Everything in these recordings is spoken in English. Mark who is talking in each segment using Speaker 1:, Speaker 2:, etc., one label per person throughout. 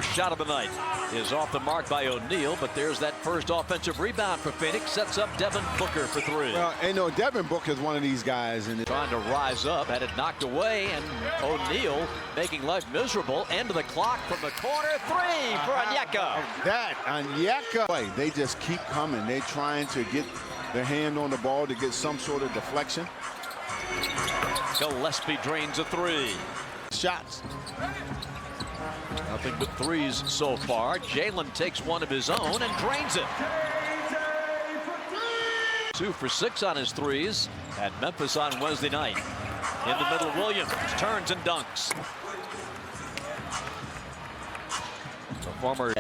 Speaker 1: First shot of the night is off the mark by O'Neal, but there's that first offensive rebound for Phoenix. Sets up Devin Booker for three.
Speaker 2: Well, and no, Devin Booker is one of these guys.
Speaker 1: Trying to rise up, had it knocked away, and O'Neal making life miserable. End of the clock from the corner. Three for Onyeka.
Speaker 2: That Onyeka. They just keep coming. They're trying to get their hand on the ball to get some sort of deflection.
Speaker 1: Gillespie drains a three.
Speaker 2: Shots.
Speaker 1: Nothing but threes so far. Jalen takes one of his own and drains it. 2 for 6 on his threes at Memphis on Wednesday night. In the middle, Williams turns and dunks. The former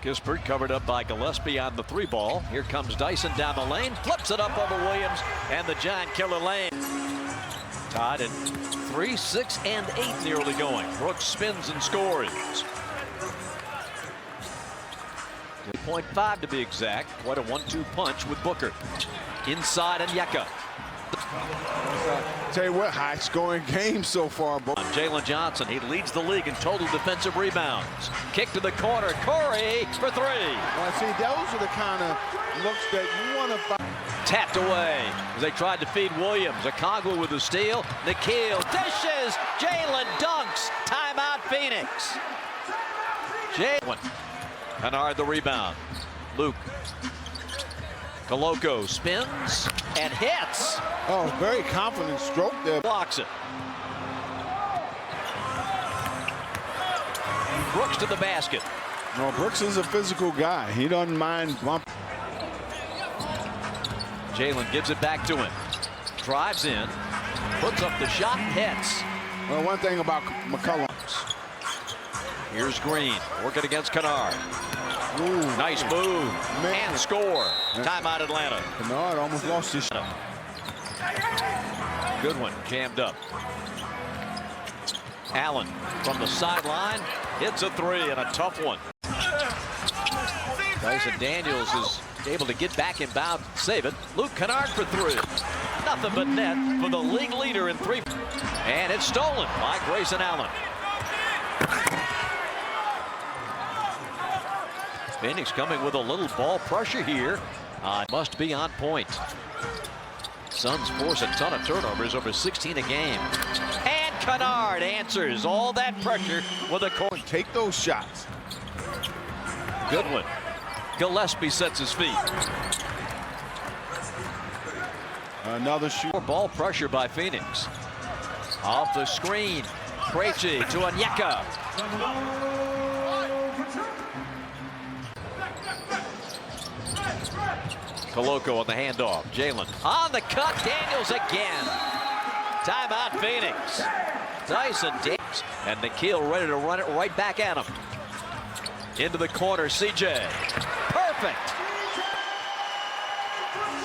Speaker 1: Kispert covered up by Gillespie on the three ball. Here comes Dyson down the lane, flips it up over Williams and the Giant killer lane. Tied at 3, 6, and 8 in the early going. Brooks spins and scores. 0.5 to be exact. Quite a 1-2 punch with Booker. Inside Onyeka.
Speaker 2: Tell you what, high scoring game so far.
Speaker 1: Jalen Johnson, he leads the league in total defensive rebounds. Kick to the corner, Corey for three.
Speaker 2: Well, see, those are the kind of looks that you want to find.
Speaker 1: Tapped away as they tried to feed Williams. Okongwu with the steal. Nikhil dishes. Jalen dunks. Timeout Phoenix. Jalen. Kennard the rebound. Luke. Koloko spins and hits.
Speaker 2: Oh, very confident stroke there.
Speaker 1: Blocks it. Brooks to the basket.
Speaker 2: No, Brooks is a physical guy. He doesn't mind bumping.
Speaker 1: Jalen gives it back to him. Drives in. Puts up the shot. Hits.
Speaker 2: Well, one thing about McCollum.
Speaker 1: Here's Green working against Kennard.
Speaker 2: Ooh,
Speaker 1: nice move.
Speaker 2: Man.
Speaker 1: And score. Timeout Atlanta.
Speaker 2: Kennard almost lost his shot.
Speaker 1: Good one. Jammed up. Allen from the sideline hits a three and a tough one. Dyson Daniels is able to get back in bounds and save it. Luke Kennard for three. Nothing but net for the league leader in three. And it's stolen by Grayson Allen. Phoenix coming with a little ball pressure here. Must be on point. Suns force a ton of turnovers, over 16 a game. And Kennard answers all that pressure with a corner.
Speaker 2: Take those shots.
Speaker 1: Good one. Gillespie sets his feet.
Speaker 2: Another shoot.
Speaker 1: More ball pressure by Phoenix. Off the screen. Krejci to Onyeka. Koloko on the handoff. Jalen on the cut. Daniels again. Timeout Phoenix. Dyson Daniels. And Nikhil ready to run it right back at him. Into the corner. CJ. Perfect.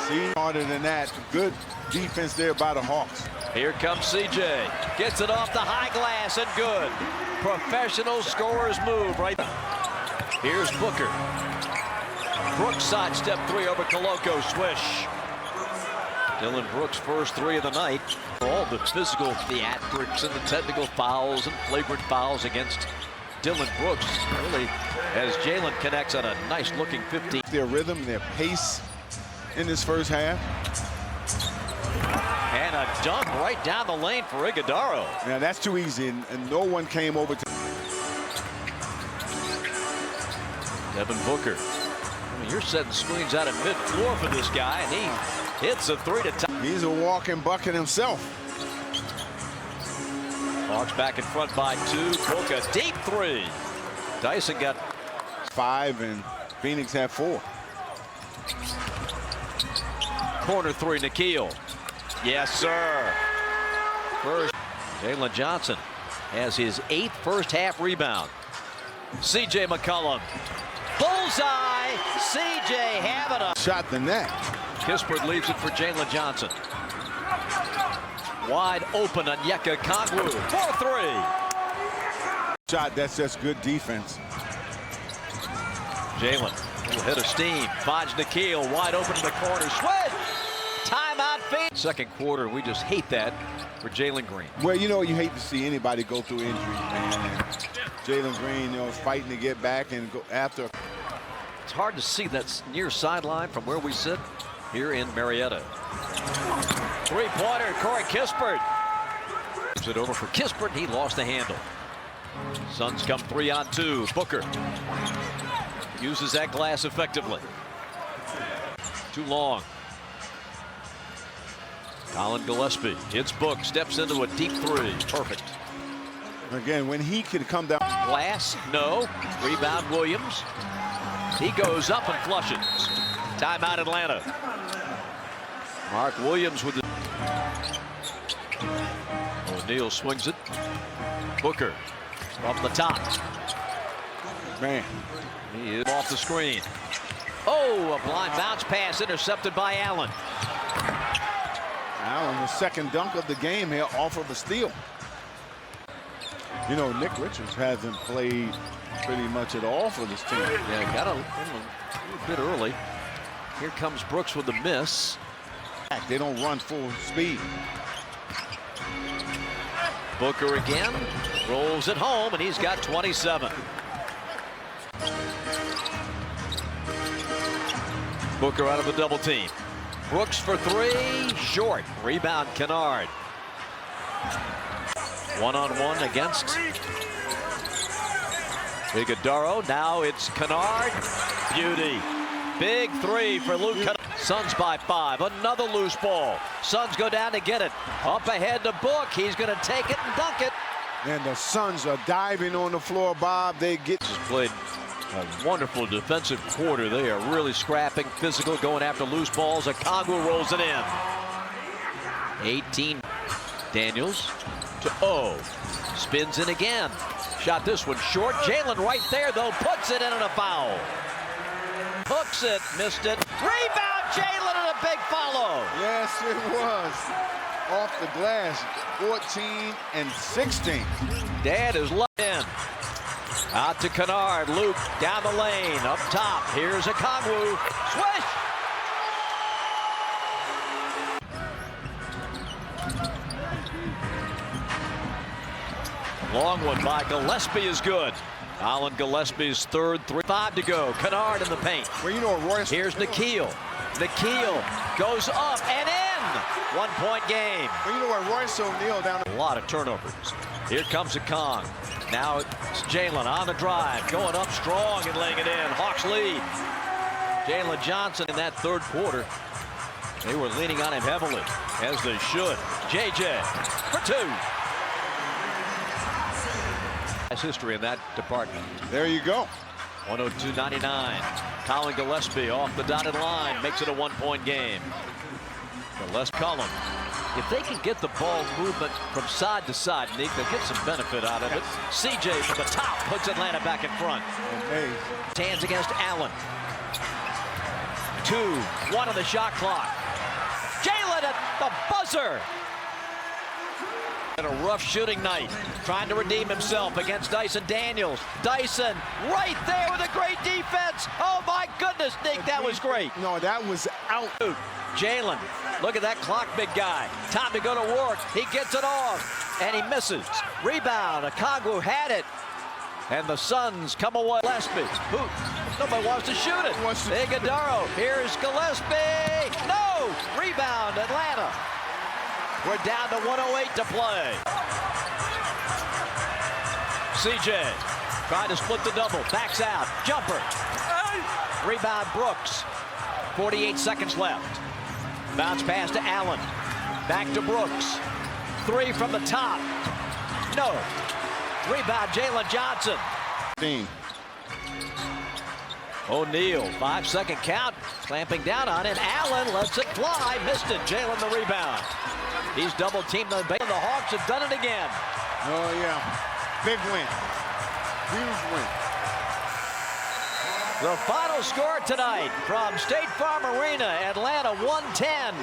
Speaker 2: See, harder than that. Good defense there by the Hawks.
Speaker 1: Here comes CJ. Gets it off the high glass and good. Professional scorer's move right there. Here's Booker. Brooks sidestep three over Koloko. Swish. Dillon Brooks' first three of the night. All the physical theatrics and the technical fouls and flagrant fouls against Dillon Brooks. Really, as Jalen connects on a nice looking 15.
Speaker 2: Their rhythm, their pace in this first half.
Speaker 1: And a dunk right down the lane for Iguodaro.
Speaker 2: Now that's too easy, and no one came over to.
Speaker 1: Devin Booker. I mean, you're setting screens out at mid-floor for this guy, and he hits a three to tie.
Speaker 2: He's a walking bucket himself.
Speaker 1: Hawks back in front by 2. Booker deep three. Dyson got
Speaker 2: 5 and Phoenix had 4.
Speaker 1: Corner three, Nikhil. Yes, sir. First, Jalen Johnson has his 8th first half rebound. CJ McCollum. Bullseye. CJ having a
Speaker 2: shot the net.
Speaker 1: Kispert leaves it for Jalen Johnson. Wide open Onyeka Okongwu. 4-3.
Speaker 2: Shot, that's just good defense.
Speaker 1: Jalen will hit of steam. Finds Nikhil wide open in the corner. Switch. Timeout Phoenix. Second quarter, we just hate that for Jalen Green.
Speaker 2: Well, you know, you hate to see anybody go through injuries, man. Jalen Green, is fighting to get back and go after.
Speaker 1: It's hard to see that near sideline from where we sit here in Marietta. Three-pointer, Corey Kispert. Gives it over for Kispert. He lost the handle. Suns come 3-on-2. Booker uses that glass effectively. Too long. Colin Gillespie hits Book, steps into a deep three. Perfect.
Speaker 2: Again, when he could come down.
Speaker 1: Glass, no. Rebound, Williams. He goes up and flushes. Timeout, Atlanta. Mark Williams with the... O'Neal swings it. Booker off the top.
Speaker 2: Man.
Speaker 1: He is off the screen. Oh, a blind bounce pass intercepted by Allen.
Speaker 2: Allen, the second dunk of the game here off of a steal. You know, Nick Richards hasn't played pretty much at all for this team.
Speaker 1: Yeah, got a little bit early. Here comes Brooks with the miss.
Speaker 2: They don't run full speed.
Speaker 1: Booker again, rolls it home, and he's got 27. Booker out of the double team. Brooks for three, short. Rebound, Kennard. One-on-one against Iguodaro. Now it's Kennard. Beauty. Big three for Luke Kennard. Suns by 5. Another loose ball. Suns go down to get it. Up ahead to Book. He's going to take it and dunk it.
Speaker 2: And the Suns are diving on the floor, Bob. They get...
Speaker 1: Just played a wonderful defensive quarter. They are really scrapping, physical, going after loose balls. Okongwu rolls it in. 18. Daniels to O. Spins in again. Shot this one short. Jalen right there, though, puts it in and a foul. Hooks it, missed it. Rebound, Jalen, and a big follow.
Speaker 2: Yes, it was. Off the glass, 14 and 16.
Speaker 1: Dad is locked in. Out to Kennard. Luke down the lane. Up top. Here's Okongwu. Swish! Long one by Gillespie is good. Colin Gillespie's third 3-5 to go. Kennard in the paint.
Speaker 2: Well, you know, Royce.
Speaker 1: Here's Nikhil. Nikhil goes up and in. 1 point game.
Speaker 2: Well, you know what, Royce O'Neal down.
Speaker 1: A lot of turnovers. Here comes Okong. Now it's Jalen on the drive, going up strong and laying it in. Hawks lead. Jalen Johnson in that third quarter. They were leaning on him heavily, as they should. JJ for two. That's history in that department.
Speaker 2: There you go.
Speaker 1: 102-99. Colin Gillespie off the dotted line, makes it a 1 point game. Gillespie, Cullen. If they can get the ball movement from side to side, Nick, they'll get some benefit out of it. CJ from the top puts Atlanta back in front.
Speaker 2: Hey.
Speaker 1: Hands against Allen. 2-1 on the shot clock. Jalen at the buzzer. And a rough shooting night, trying to redeem himself against Dyson Daniels. Dyson right there with a great defense. Oh my goodness, Nick, that was great.
Speaker 2: No, that was out.
Speaker 1: Jalen, look at that clock, big guy. Time to go to work. He gets it off, and he misses. Rebound, Okongwu had it. And the Suns come away. Gillespie, who nobody wants to shoot it. Iguodaro, here's Gillespie. No, rebound, Atlanta. We're down to 1:08 to play. CJ tried to split the double, backs out, jumper. Rebound Brooks. 48 seconds left. Bounce pass to Allen. Back to Brooks. Three from the top. No. Rebound Jalen Johnson. O'Neal, 5-second count, clamping down on it. Allen lets it fly, missed it. Jalen the rebound. He's double teamed the base. The Hawks have done it again.
Speaker 2: Oh yeah, big win, huge win.
Speaker 1: The final score tonight from State Farm Arena, Atlanta 110.